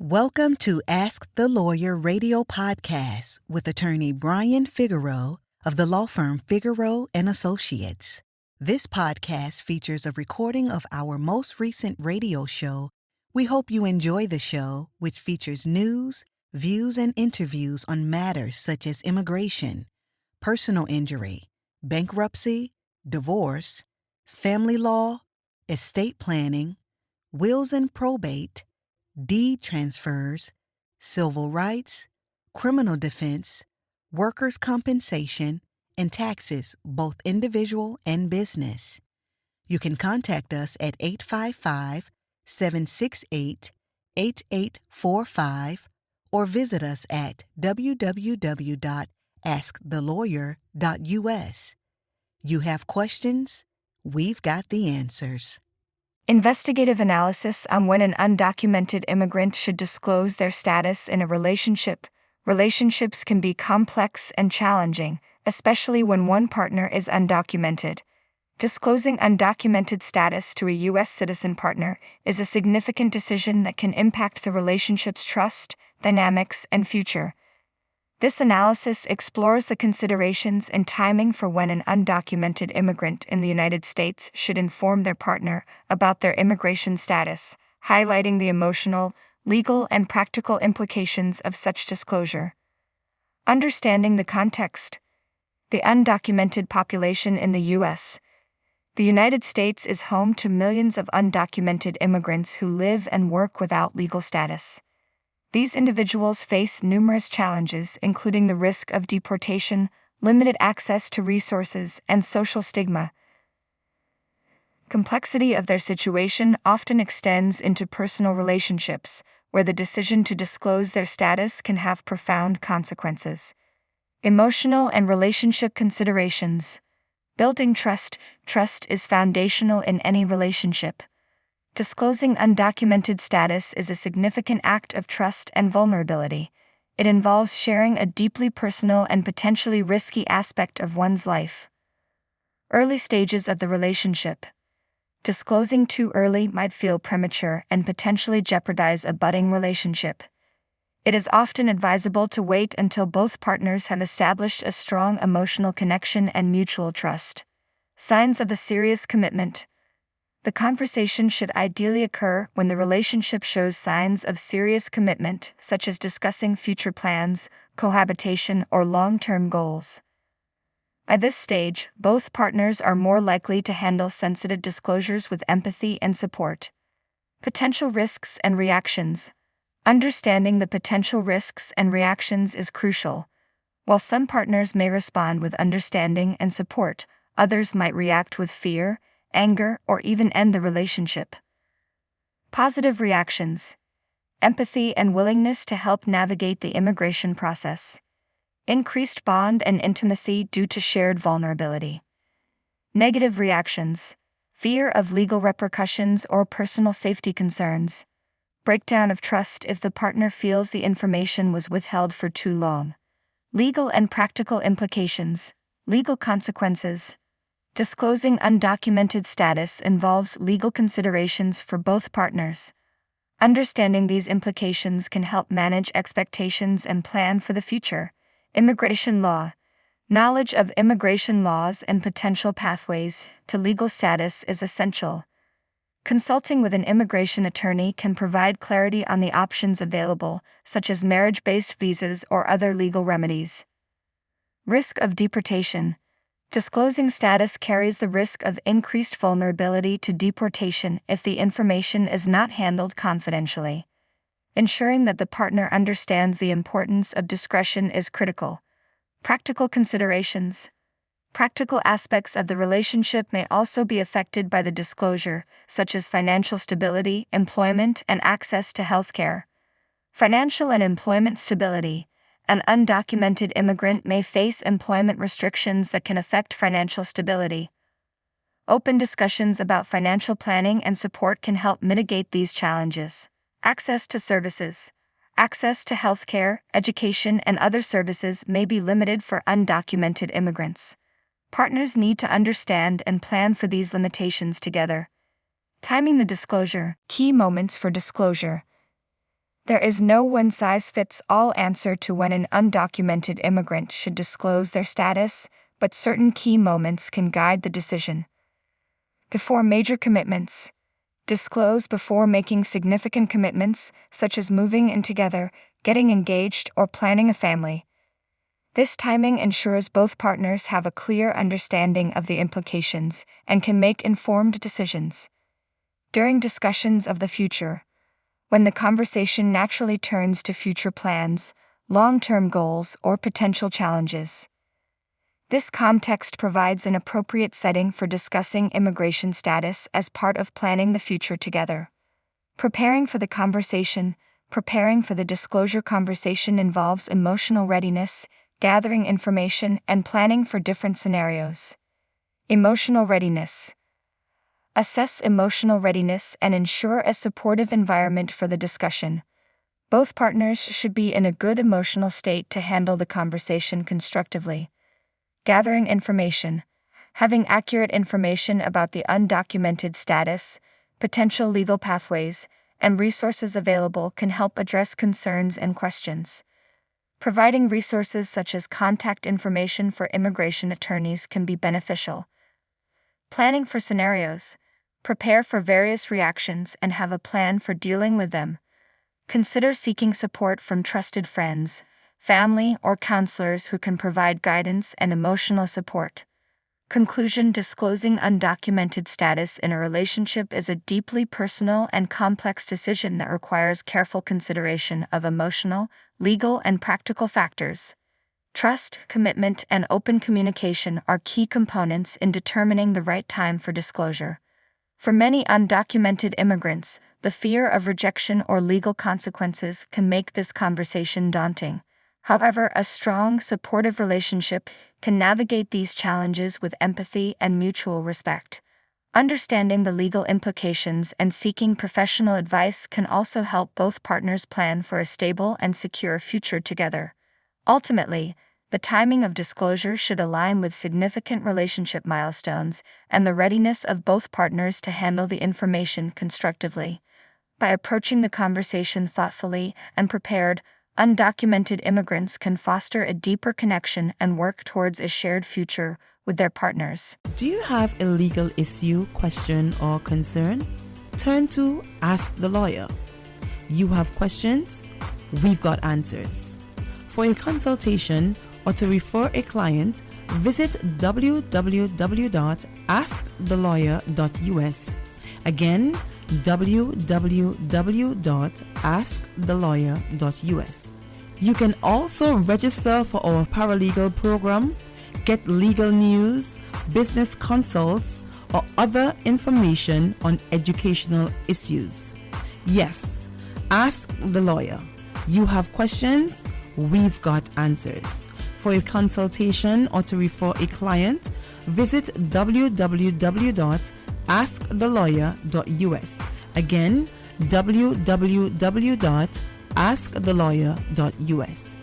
Welcome to Ask the Lawyer radio podcast with attorney Brian Figueroa of the law firm Figueroa and Associates. This podcast features a recording of our most recent radio show. We hope you enjoy the show, which features news, views, and interviews on matters such as immigration, personal injury, bankruptcy, divorce, family law, estate planning, wills and probate, deed transfers, civil rights, criminal defense, workers' compensation, and taxes, both individual and business. You can contact us at 855-768-8845 or visit us at www.askthelawyer.us. You have questions? We've got the answers. Investigative analysis on when an undocumented immigrant should disclose their status in a relationship. Relationships can be complex and challenging, especially when one partner is undocumented. Disclosing undocumented status to a U.S. citizen partner is a significant decision that can impact the relationship's trust, dynamics, and future. This analysis explores the considerations and timing for when an undocumented immigrant in the United States should inform their partner about their immigration status, highlighting the emotional, legal, and practical implications of such disclosure. Understanding the context. The undocumented population in the U.S. The United States is home to millions of undocumented immigrants who live and work without legal status. These individuals face numerous challenges, including the risk of deportation, limited access to resources, and social stigma. Complexity of their situation often extends into personal relationships, where the decision to disclose their status can have profound consequences. Emotional and relationship considerations. Building trust. Trust is foundational in any relationship. Disclosing undocumented status is a significant act of trust and vulnerability. It involves sharing a deeply personal and potentially risky aspect of one's life. Early stages of the relationship. Disclosing too early might feel premature and potentially jeopardize a budding relationship. It is often advisable to wait until both partners have established a strong emotional connection and mutual trust. Signs of a serious commitment. The conversation should ideally occur when the relationship shows signs of serious commitment, such as discussing future plans, cohabitation, or long-term goals. At this stage, both partners are more likely to handle sensitive disclosures with empathy and support. Potential risks and reactions. Understanding the potential risks and reactions is crucial. While some partners may respond with understanding and support, others might react with fear, anger, or even end the relationship. Positive reactions. Empathy and willingness to help navigate the immigration process. Increased bond and intimacy due to shared vulnerability. Negative reactions. Fear of legal repercussions or personal safety concerns. Breakdown of trust if the partner feels the information was withheld for too long. Legal and practical implications. Legal consequences. Disclosing undocumented status involves legal considerations for both partners. Understanding these implications can help manage expectations and plan for the future. Immigration law. Knowledge of immigration laws and potential pathways to legal status is essential. Consulting with an immigration attorney can provide clarity on the options available, such as marriage-based visas or other legal remedies. Risk of deportation. Disclosing status carries the risk of increased vulnerability to deportation if the information is not handled confidentially. Ensuring that the partner understands the importance of discretion is critical. Practical considerations. Practical aspects of the relationship may also be affected by the disclosure, such as financial stability, employment, and access to healthcare. Financial and employment stability. An undocumented immigrant may face employment restrictions that can affect financial stability. Open discussions about financial planning and support can help mitigate these challenges. Access to services. Access to healthcare, education, and other services may be limited for undocumented immigrants. Partners need to understand and plan for these limitations together. Timing the disclosure. Key moments for disclosure. There is no one-size-fits-all answer to when an undocumented immigrant should disclose their status, but certain key moments can guide the decision. Before major commitments. Disclose before making significant commitments, such as moving in together, getting engaged, or planning a family. This timing ensures both partners have a clear understanding of the implications and can make informed decisions. During discussions of the future, when the conversation naturally turns to future plans, long-term goals, or potential challenges. This context provides an appropriate setting for discussing immigration status as part of planning the future together. Preparing for the conversation. Preparing for the disclosure conversation involves emotional readiness, gathering information, and planning for different scenarios. Emotional readiness. Assess emotional readiness and ensure a supportive environment for the discussion. Both partners should be in a good emotional state to handle the conversation constructively. Gathering information. Having accurate information about the undocumented status, potential legal pathways, and resources available can help address concerns and questions. Providing resources such as contact information for immigration attorneys can be beneficial. Planning for scenarios. Prepare for various reactions and have a plan for dealing with them. Consider seeking support from trusted friends, family, or counselors who can provide guidance and emotional support. Conclusion. Disclosing undocumented status in a relationship is a deeply personal and complex decision that requires careful consideration of emotional, legal, and practical factors. Trust, commitment, and open communication are key components in determining the right time for disclosure. For many undocumented immigrants, the fear of rejection or legal consequences can make this conversation daunting. However, a strong, supportive relationship can navigate these challenges with empathy and mutual respect. Understanding the legal implications and seeking professional advice can also help both partners plan for a stable and secure future together. Ultimately, the timing of disclosure should align with significant relationship milestones and the readiness of both partners to handle the information constructively. By approaching the conversation thoughtfully and prepared, undocumented immigrants can foster a deeper connection and work towards a shared future with their partners. Do you have a legal issue, question, or concern? Turn to Ask the Lawyer. You have questions? We've got answers. For a consultation or to refer a client, visit www.askthelawyer.us. Again, www.askthelawyer.us. You can also register for our paralegal program, get legal news, business consults, or other information on educational issues. Yes, Ask the Lawyer. You have questions? We've got answers. For a consultation or to refer a client, visit www.askthelawyer.us. Again, www.askthelawyer.us.